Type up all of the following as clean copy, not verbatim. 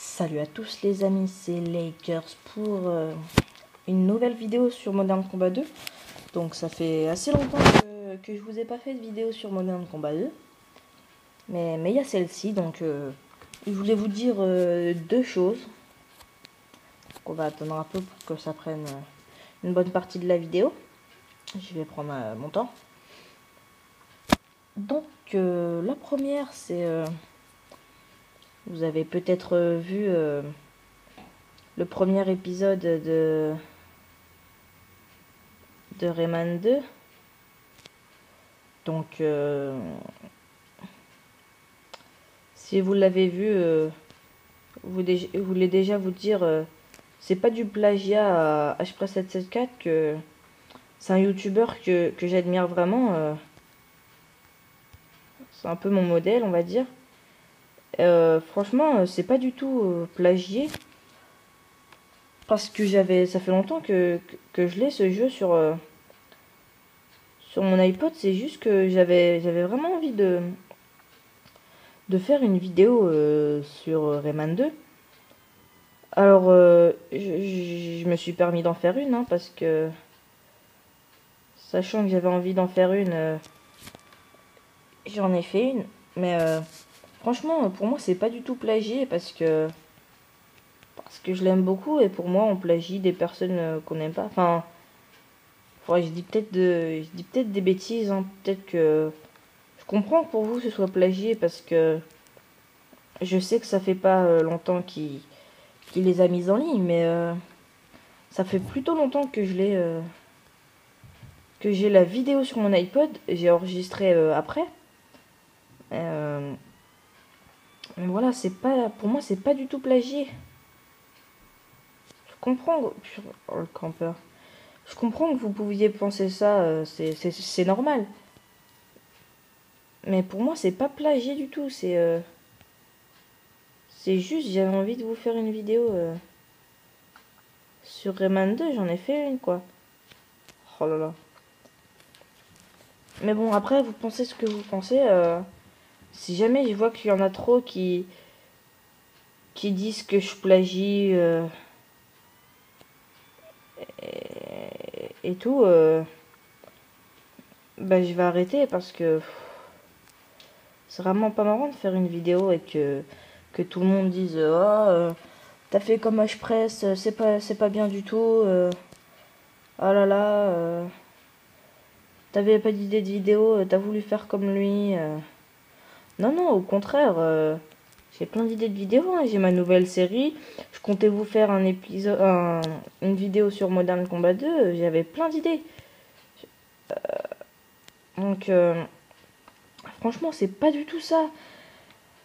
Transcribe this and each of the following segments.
Salut à tous les amis, c'est Lakers pour une nouvelle vidéo sur Modern Combat 2. Donc ça fait assez longtemps que je vous ai pas fait de vidéo sur Modern Combat 2. Mais il y a celle-ci, donc je voulais vous dire deux choses. Donc, on va attendre un peu pour que ça prenne une bonne partie de la vidéo. Je vais prendre mon temps. Donc la première c'est... vous avez peut-être vu... le premier épisode de Rayman 2. Donc, si vous l'avez vu, je voulais déjà vous dire, c'est pas du plagiat à Hpress774, que c'est un youtubeur que j'admire vraiment. C'est un peu mon modèle, on va dire. Franchement, c'est pas du tout plagié. Parce que ça fait longtemps que je l'ai, ce jeu, sur mon iPod. C'est juste que j'avais vraiment envie de faire une vidéo sur Rayman 2. Alors, je me suis permis d'en faire une, hein, parce que, sachant que j'avais envie d'en faire une, j'en ai fait une. Mais franchement, pour moi, c'est pas du tout plagié, parce que je l'aime beaucoup, et pour moi, on plagie des personnes qu'on n'aime pas. Enfin, je dis peut-être des bêtises, hein. Peut-être que je comprends que pour vous, ce soit plagié, parce que je sais que ça fait pas longtemps qu'il les a mises en ligne, mais ça fait plutôt longtemps que j'ai la vidéo sur mon iPod. J'ai enregistré après. Mais voilà, c'est pas, pour moi, c'est pas du tout plagié. Je comprends, oh, le campeur. Je comprends que vous pouviez penser ça, c'est normal. Mais pour moi, c'est pas plagié du tout. C'est juste, j'avais envie de vous faire une vidéo sur Rayman 2. J'en ai fait une, quoi. Oh là là. Mais bon, après, vous pensez ce que vous pensez. Si jamais je vois qu'il y en a trop qui disent que je plagie et tout, bah, je vais arrêter, parce que c'est vraiment pas marrant de faire une vidéo et que tout le monde dise oh, t'as fait comme Hpress, c'est pas bien du tout, oh là là, t'avais pas d'idée de vidéo, t'as voulu faire comme lui. Non, non, au contraire, j'ai plein d'idées de vidéos, hein. J'ai ma nouvelle série. Je comptais vous faire une vidéo sur Modern Combat 2. J'avais plein d'idées. Donc, franchement, c'est pas du tout ça.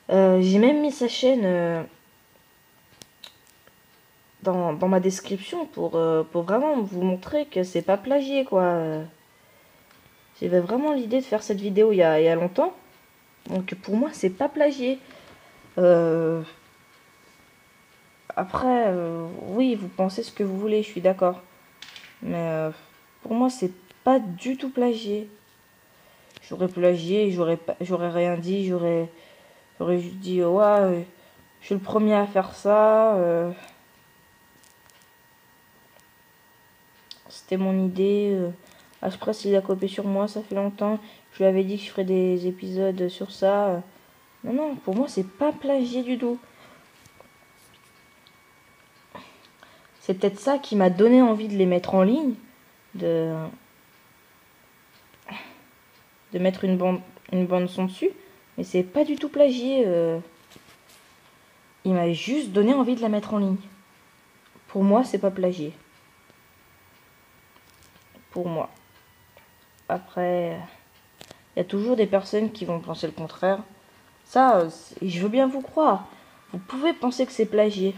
J'ai même mis sa chaîne dans ma description pour vraiment vous montrer que c'est pas plagié, quoi. J'avais vraiment l'idée de faire cette vidéo il y a longtemps. Donc, pour moi, c'est pas plagié. Après, oui, vous pensez ce que vous voulez, je suis d'accord. Mais pour moi, c'est pas du tout plagié. J'aurais plagié, j'aurais rien dit, j'aurais juste dit ouais, je suis le premier à faire ça. C'était mon idée. Hpress, il a copié sur moi, ça fait longtemps. Je lui avais dit que je ferais des épisodes sur ça. Non, non, pour moi, c'est pas plagié du tout. C'est peut-être ça qui m'a donné envie de les mettre en ligne. De mettre une bande son dessus. Mais c'est pas du tout plagié. Il m'a juste donné envie de la mettre en ligne. Pour moi, c'est pas plagié. Pour moi. Après, il y a toujours des personnes qui vont penser le contraire. Ça, je veux bien vous croire. Vous pouvez penser que c'est plagié.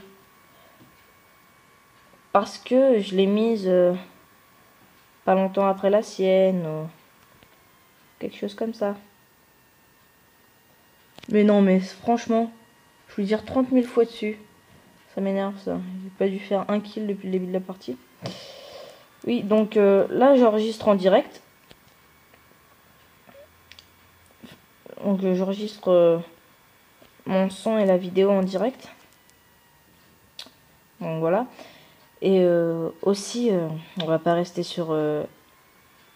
Parce que je l'ai mise pas longtemps après la sienne. Ou quelque chose comme ça. Mais non, mais franchement, je vais dire 30 000 fois dessus. Ça m'énerve, ça. J'ai pas dû faire un kill depuis le début de la partie. Oui, donc là, j'enregistre en direct. Donc j'enregistre mon son et la vidéo en direct. Donc voilà. Et aussi, on va pas rester sur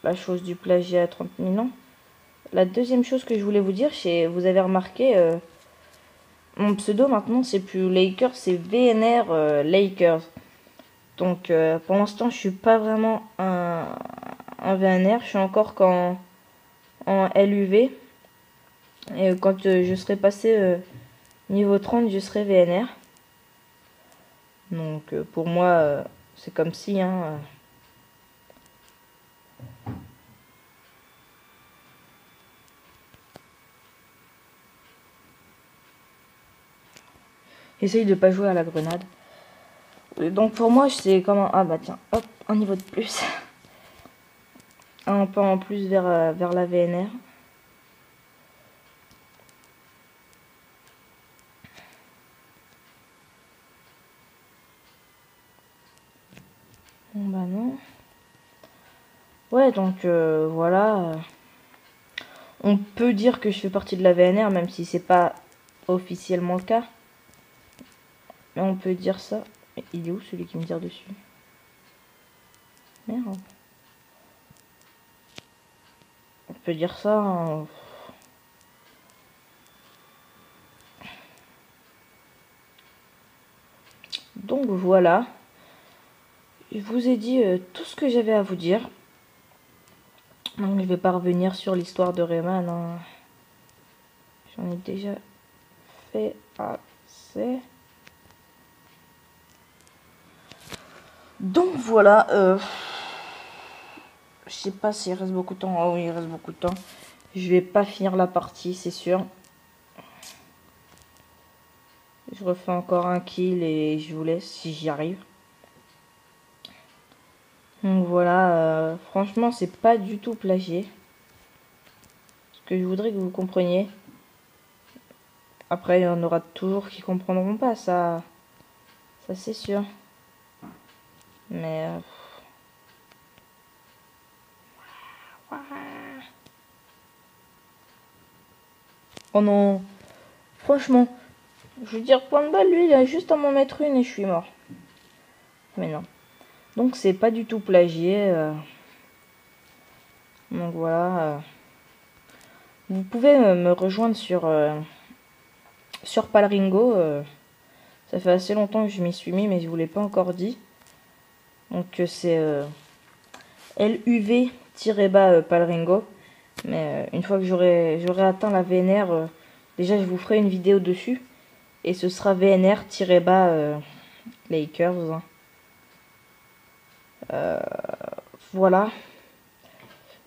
la chose du plagiat à 30 000 ans. La deuxième chose que je voulais vous dire, c'est, vous avez remarqué, mon pseudo maintenant c'est plus Lakers, c'est VNR Lakers. Donc pour l'instant je suis pas vraiment un VNR, je suis encore en LUV. Et quand je serai passé niveau 30, je serai VNR. Donc pour moi c'est comme si hein, essaye de pas jouer à la grenade. Donc pour moi c'est comme un... Ah bah tiens, hop, un niveau de plus. Un pas en plus vers la VNR. Bon bah non. Ouais donc voilà. On peut dire que je fais partie de la VNR même si c'est pas officiellement le cas. Mais on peut dire ça. Mais il est où celui qui me tire dessus? Merde. On peut dire ça. Hein. Donc voilà. Je vous ai dit tout ce que j'avais à vous dire. Donc je vais pas revenir sur l'histoire de Rayman. Hein. J'en ai déjà fait assez. Donc voilà. Je sais pas s'il reste beaucoup de temps. Oh oui, il reste beaucoup de temps. Je vais pas finir la partie, c'est sûr. Je refais encore un kill et je vous laisse si j'y arrive. Donc voilà, franchement, c'est pas du tout plagié. Ce que je voudrais que vous compreniez. Après, il y en aura toujours qui comprendront pas, ça c'est sûr. Mais... oh non, franchement, je veux dire, point de balle, lui, il a juste à m'en mettre une et je suis mort. Mais non. Donc c'est pas du tout plagié. Donc voilà. Vous pouvez me rejoindre sur Palringo. Ça fait assez longtemps que je m'y suis mis, mais je vous l'ai pas encore dit. Donc c'est LUV-Palringo. Mais une fois que j'aurai atteint la VNR, déjà je vous ferai une vidéo dessus. Et ce sera VNR-Lakers. Voilà.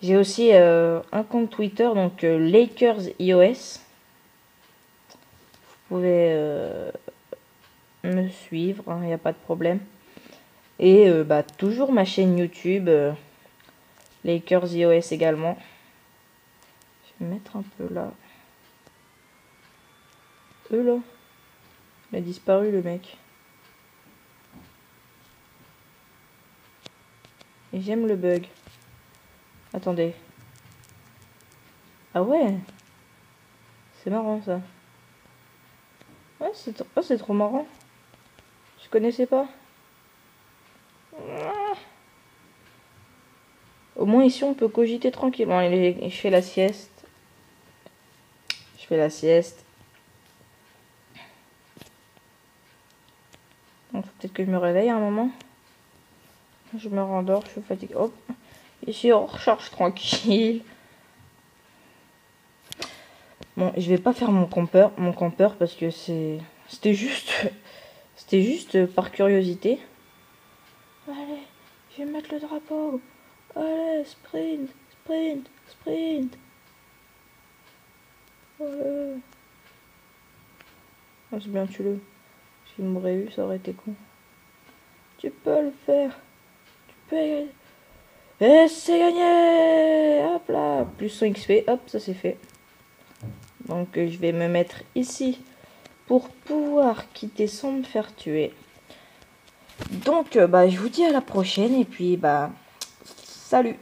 J'ai aussi un compte Twitter, donc Lakers iOS. Vous pouvez me suivre, il n'y a pas de problème. Et bah, toujours ma chaîne YouTube, Lakers iOS également. Je vais mettre un peu là. Là. Il a disparu le mec. Et j'aime le bug. Attendez. Ah ouais. C'est marrant ça. Ouais, c'est trop marrant. Je connaissais pas. Au moins ici on peut cogiter tranquillement. Je fais la sieste. Je fais la sieste. Donc peut-être que je me réveille à un moment. Je me rendors, je suis fatiguée. Hop. Ici on recharge tranquille. Bon, je vais pas faire mon campeur parce que c'était juste par curiosité. Allez, je vais mettre le drapeau. Allez, sprint, sprint, sprint. Allez. Ah, c'est bien, tue-le. S'il m'aurait eu, ça aurait été con. Tu peux le faire. Tu peux y aller. Et c'est gagné. Hop là. Plus 100 XP. Hop, ça c'est fait. Donc je vais me mettre ici pour pouvoir quitter sans me faire tuer. Donc bah je vous dis à la prochaine et puis bah salut.